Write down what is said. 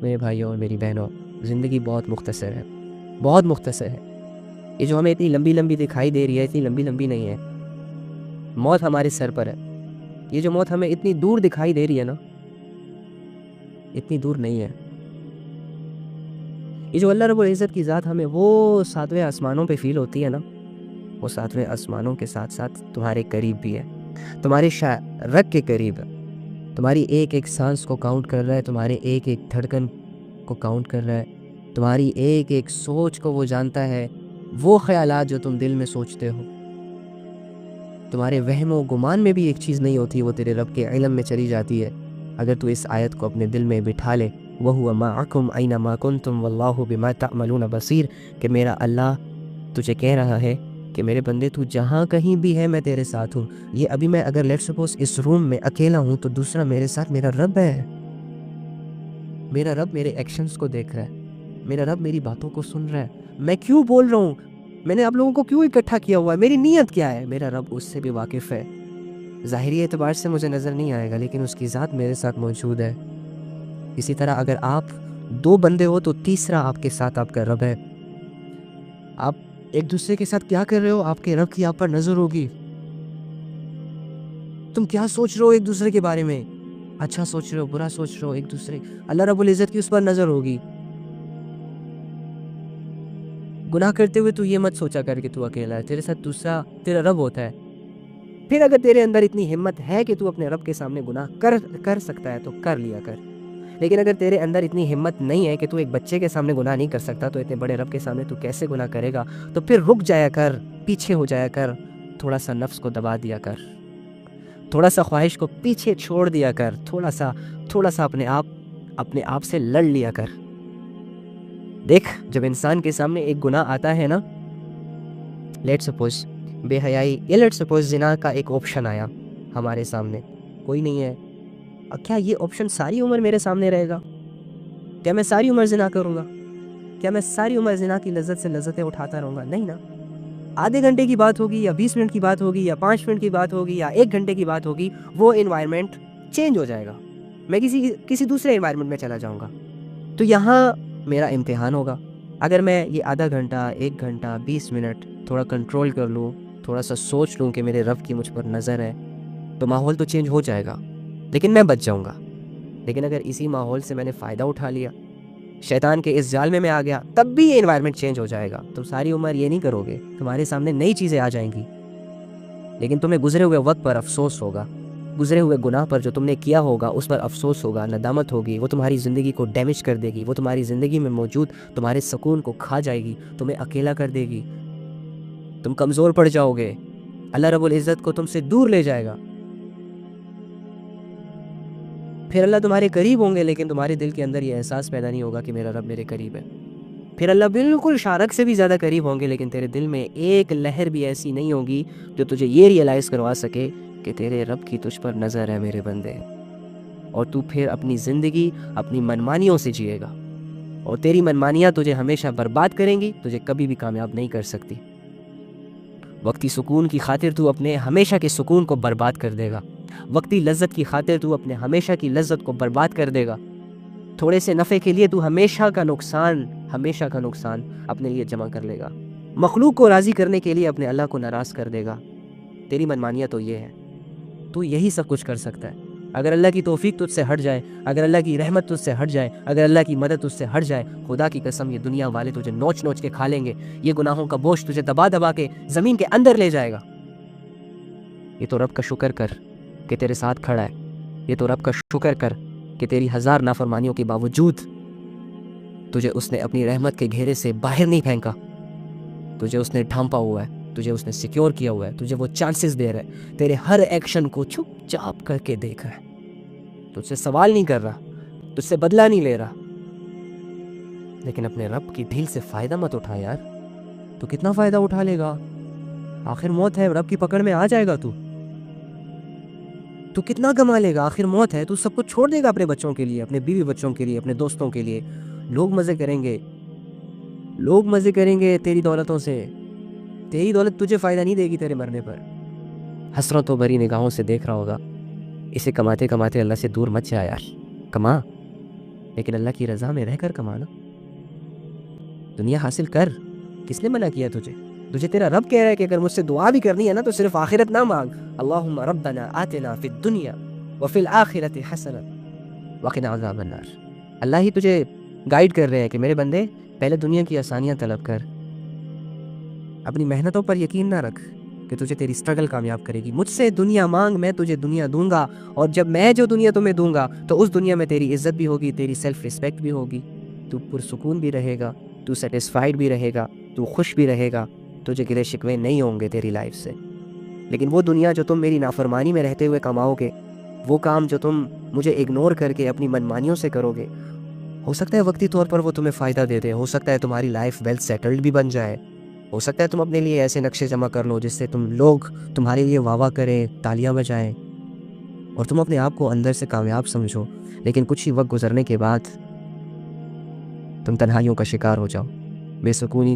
میرے بھائیوں اور میری بہنوں، زندگی بہت مختصر ہے، بہت مختصر ہے۔ یہ جو ہمیں اتنی لمبی لمبی دکھائی دے رہی ہے، اتنی لمبی لمبی نہیں ہے۔ موت ہمارے سر پر ہے۔ یہ جو موت ہمیں اتنی دور دکھائی دے رہی ہے نا، اتنی دور نہیں ہے۔ یہ جو اللہ رب العزت کی ذات ہمیں وہ 7ویں آسمانوں پہ فیل ہوتی ہے نا، وہ 7ویں آسمانوں کے ساتھ ساتھ تمہارے قریب بھی ہے، تمہارے رگ کے قریب ہے، تمہاری ایک ایک سانس کو کاؤنٹ کر رہا ہے، تمہارے ایک ایک دھڑکن کو کاؤنٹ کر رہا ہے، تمہاری ایک ایک سوچ کو وہ جانتا ہے۔ وہ خیالات جو تم دل میں سوچتے ہو، تمہارے وہم و گمان میں بھی ایک چیز نہیں ہوتی، وہ تیرے رب کے علم میں چلی جاتی ہے۔ اگر تو اس آیت کو اپنے دل میں بٹھا لے، وَهُوَ مَعَكُمْ أَيْنَمَا كُنْتُمْ وَاللَّهُ بِمَا تَعْمَلُونَ بَصِيرٌ، کہ میرا اللہ تجھے کہہ رہا ہے کہ میرے بندے تو جہاں کہیں بھی ہے میں تیرے ساتھ ہوں۔ یہ ابھی میں اگر لیٹ سپوز اس روم میں اکیلا ہوں تو دوسرا میرے ساتھ میرا رب ہے۔ میرا رب میرے ایکشنز کو دیکھ رہا ہے، میرا رب میری باتوں کو سن رہا ہے، میں کیوں بول رہا ہوں، میں نے آپ لوگوں کو کیوں اکٹھا کیا ہوا ہے، میری نیت کیا ہے، میرا رب اس سے بھی واقف ہے۔ ظاہری اعتبار سے مجھے نظر نہیں آئے گا، لیکن اس کی ذات میرے ساتھ موجود ہے۔ اسی طرح اگر آپ 2 بندے ہو تو تیسرا آپ کے ساتھ آپ کا رب ہے۔ آپ ایک دوسرے کے ساتھ کیا کر رہے ہو، آپ کے رب کی آپ پر نظر ہوگی۔ تم کیا سوچ رہے ہو ایک دوسرے کے بارے میں، اچھا سوچ رہے ہو، برا سوچ رہے ہو ایک دوسرے، اللہ رب العزت کی اس پر نظر ہوگی۔ گناہ کرتے ہوئے تو یہ مت سوچا کر کہ تو اکیلا ہے، تیرے ساتھ دوسرا تیرا رب ہوتا ہے۔ پھر اگر تیرے اندر اتنی ہمت ہے کہ تو اپنے رب کے سامنے گناہ کر سکتا ہے تو کر لیا کر، لیکن اگر تیرے اندر اتنی ہمت نہیں ہے کہ تو ایک بچے کے سامنے گناہ نہیں کر سکتا تو اتنے بڑے رب کے سامنے تو کیسے گناہ کرے گا؟ تو پھر رک جایا کر، پیچھے ہو جایا کر، تھوڑا سا نفس کو دبا دیا کر، تھوڑا سا خواہش کو پیچھے چھوڑ دیا کر، تھوڑا سا اپنے آپ سے لڑ لیا کر۔ دیکھ، جب انسان کے سامنے ایک گناہ آتا ہے نا، لیٹ سپوز بے حیائی یا لیٹ سپوز زنا کا ایک آپشن آیا ہمارے سامنے، کوئی نہیں ہے، کیا یہ آپشن ساری عمر میرے سامنے رہے گا؟ کیا میں ساری عمر زنا کروں گا؟ کیا میں ساری عمر زنا کی لذت سے لذتیں اٹھاتا رہوں گا؟ نہیں نا۔ آدھے گھنٹے کی بات ہوگی یا 20 منٹ کی بات ہوگی یا 5 منٹ کی بات ہوگی یا 1 گھنٹے کی بات ہوگی، وہ انوائرمنٹ چینج ہو جائے گا، میں کسی دوسرے انوائرمنٹ میں چلا جاؤں گا۔ تو یہاں میرا امتحان ہوگا۔ اگر میں یہ آدھا گھنٹہ، 1 گھنٹہ، 20 منٹ تھوڑا کنٹرول کر لوں، تھوڑا سا سوچ لوں کہ میرے رب کی مجھ پر نظر ہے، تو ماحول تو چینج ہو جائے گا، لیکن میں بچ جاؤں گا۔ لیکن اگر اسی ماحول سے میں نے فائدہ اٹھا لیا، شیطان کے اس جال میں آ گیا، تب بھی یہ انوائرمنٹ چینج ہو جائے گا۔ تم ساری عمر یہ نہیں کرو گے، تمہارے سامنے نئی چیزیں آ جائیں گی، لیکن تمہیں گزرے ہوئے وقت پر افسوس ہوگا، گزرے ہوئے گناہ پر جو تم نے کیا ہوگا اس پر افسوس ہوگا، ندامت ہوگی، وہ تمہاری زندگی کو ڈیمیج کر دے گی، وہ تمہاری زندگی میں موجود تمہارے سکون کو کھا جائے گی، تمہیں اکیلا کر دے گی، تم کمزور پڑ جاؤ گے، اللہ رب العزت کو تم سے دور لے جائے گا۔ پھر اللہ تمہارے قریب ہوں گے، لیکن تمہارے دل کے اندر یہ احساس پیدا نہیں ہوگا کہ میرا رب میرے قریب ہے۔ پھر اللہ بالکل شارک سے بھی زیادہ قریب ہوں گے، لیکن تیرے دل میں ایک لہر بھی ایسی نہیں ہوگی جو تجھے یہ ریئلائز کروا سکے کہ تیرے رب کی تجھ پر نظر ہے میرے بندے، اور تو پھر اپنی زندگی اپنی منمانیوں سے جیے گا، اور تیری منمانیاں تجھے ہمیشہ برباد کریں گی، تجھے کبھی بھی کامیاب نہیں کر سکتی۔ وقتی سکون کی خاطر تو اپنے ہمیشہ کے سکون کو برباد کر دے گا، وقتی لذت کی خاطر تو اپنے ہمیشہ کی لذت کو برباد کر دے گا، تھوڑے سے نفع کے لیے تو ہمیشہ کا نقصان اپنے لیے جمع کر لے گا، مخلوق کو راضی کرنے کے لیے اپنے اللہ کو ناراض کر دے گا۔ تیری منمانیاں تو یہ ہے، تو یہی سب کچھ کر سکتا ہے۔ اگر اللہ کی توفیق تجھ سے ہٹ جائے، اگر اللہ کی رحمت تجھ سے ہٹ جائے، اگر اللہ کی مدد تجھ سے ہٹ جائے، خدا کی قسم یہ دنیا والے تجھے نوچ نوچ کے کھا لیں گے، یہ گناہوں کا بوجھ تجھے دبا دبا کے زمین کے اندر لے جائے گا۔ یہ تو رب کا شکر کر کہ تیرے ساتھ کھڑا ہے، یہ تو رب کا شکر کر کہ تیری 1000 نافرمانیوں کے باوجود تجھے اس نے اپنی رحمت کے گھیرے سے باہر نہیں پھینکا، تجھے اس نے ڈھانپا ہوا ہے، تجھے اس نے سیکیور کیا ہوا ہے، تجھے وہ چانسز دے رہا ہے، تیرے ہر ایکشن کو چھپ چاپ کر کے دیکھ رہا ہے، تجھ سے سوال نہیں کر رہا، تجھ سے بدلہ نہیں لے رہا۔ لیکن اپنے رب کی ڈھیل سے فائدہ مت اٹھا یار، تو کتنا فائدہ اٹھا لے گا؟ آخر موت ہے، رب کی پکڑ میں آ جائے گا تو کتنا کما لے گا؟ آخر موت ہے، تو سب کچھ چھوڑ دے گا اپنے بچوں کے لیے، اپنے بیوی بچوں کے لیے، اپنے دوستوں کے لیے۔ لوگ مزے کریں گے تیری دولتوں سے، تیری دولت تجھے فائدہ نہیں دے گی تیرے مرنے پر۔ حسرتوں بھری نگاہوں سے دیکھ رہا ہوگا، اسے کماتے کماتے اللہ سے دور مت جا یار، کما لیکن اللہ کی رضا میں رہ کر کمانا. دنیا حاصل کر. کس نے منع کیا تجھے؟ تجھے تیرا رب کہہ رہا ہے کہ اگر مجھ سے دعا بھی کرنی ہے نا تو صرف آخرت نہ مانگ. اللہم ربنا آتنا فی الدنیا وفی الآخرۃ حسنۃ وقنا عذاب النار. اللہ ہی تجھے گائیڈ کر رہے ہیں کہ میرے بندے پہلے دنیا کی آسانیاں طلب کر. اپنی محنتوں پر یقین نہ رکھ کہ تجھے تیری اسٹرگل کامیاب کرے گی. مجھ سے دنیا مانگ، میں تجھے دنیا دوں گا، اور جب میں جو دنیا تمہیں دوں گا تو اس دنیا میں تیری عزت بھی ہوگی، تیری سیلف رسپیکٹ بھی ہوگی، تو پرسکون بھی رہے گا، تو سیٹسفائیڈ بھی رہے گا، تو خوش بھی رہے گا، تجھے گلے شکوے نہیں ہوں گے تیری لائف سے. لیکن وہ دنیا جو تم میری نافرمانی میں رہتے ہوئے کماؤ گے، وہ کام جو تم مجھے اگنور کر کے اپنی منمانیوں سے کرو گے، ہو سکتا ہے وقتی طور پر وہ تمہیں فائدہ دے دے، ہو سکتا ہے تمہاری لائف ویل سیٹلڈ بھی بن جائے، ہو سکتا ہے تم اپنے لیے ایسے نقشے جمع کر لو جس سے لوگ تمہارے لیے واہ واہ کریں، تالیاں بجائیں، اور تم اپنے آپ کو اندر سے کامیاب سمجھو. لیکن کچھ ہی وقت گزرنے کے بعد تم تنہائیوں کا شکار ہو جاؤ، بے سکونی